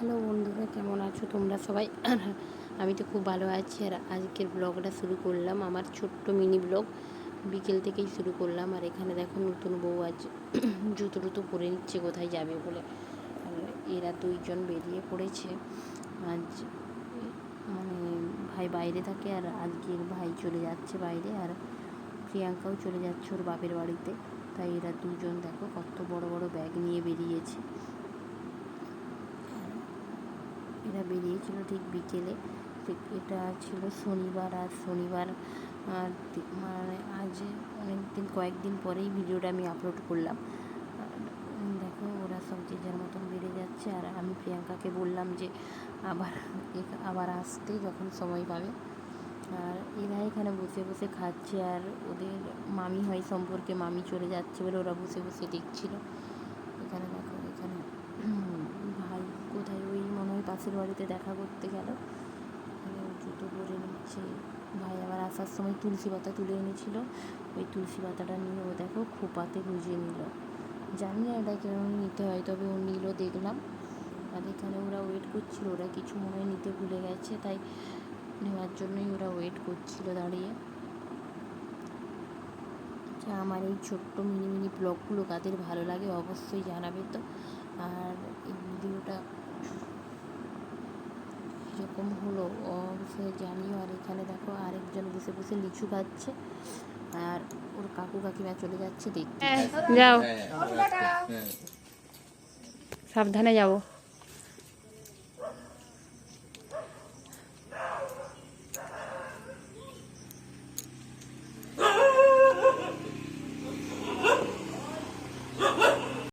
Hello বন্ধুরা, কেমন আছো তোমরা সবাই? আমি তো খুব ভালো আছি। আর আজকের ব্লগটা শুরু করলাম, আমার ছোট্ট মিনি ব্লগ বিকেল থেকেই শুরু করলাম। আর এখানে দেখো নতুন বউ আজ জুতো টুতো পরে নিচ্ছে কোথায় যাবে বলে। আর এরা দুইজন বেরিয়ে পড়েছে আজ, মানে ভাই বাইরে থাকে আর আজকের ভাই চলে যাচ্ছে বাইরে, আর প্রিয়াঙ্কাও চলে যাচ্ছে ওর বাপের বাড়িতে। তাই এরা দুজন দেখো কত বড় বড় ব্যাগ নিয়ে বেরিয়েছে। এরা বেরিয়েছিল ঠিক বিকেলে। এটা ছিল শনিবার, আর শনিবার মানে আজ কয়েকদিন পরেই ভিডিওটা আমি আপলোড করলাম। দেখো ওরা সব যে যার মতন বেড়ে যাচ্ছে, আর আমি প্রিয়াঙ্কাকে বললাম যে আবার আসতে যখন সময় পাবে। আর এরা এখানে বসে বসে খাচ্ছে, আর ওদের মামি হয় সম্পর্কে, মামি চলে যাচ্ছে বলে ওরা বসে বসে দেখছিল। এখানে দেখো, এখানে ভাই কোথায়, ওই মনে হয় পাশের বাড়িতে দেখা করতে গেল। এখানে জুতো পরে নিচ্ছে। ভাই আবার আসার সময় তুলসী পাতা তুলে এনেছিল, ওই তুলসী পাতাটা নিয়ে ও দেখো খোপাতে গুঁজে নিল। জানি না এটা কেমন নিতে হয়, তবে ও নিল দেখলাম। আর এখানে ওরা ওয়েট করছিল, ওরা কিছু মনে হয় নিতে ভুলে গেছে, তাই নেওয়ার জন্যই ওরা ওয়েট করছিল দাঁড়িয়ে। আমার এই ছোট্ট মিনি মিনি ব্লগগুলো কাদের ভালো লাগে অবশ্যই জানাবে তো। আর এই ভিডিওটা কীরকম হলো অবশ্যই জানিও। আর এখানে দেখো আরেকজন বসে বসে লিচু খাচ্ছে, আর ওর কাকু কাকিমা চলে যাচ্ছে দেখতে। যাও, সাবধানে যাবো।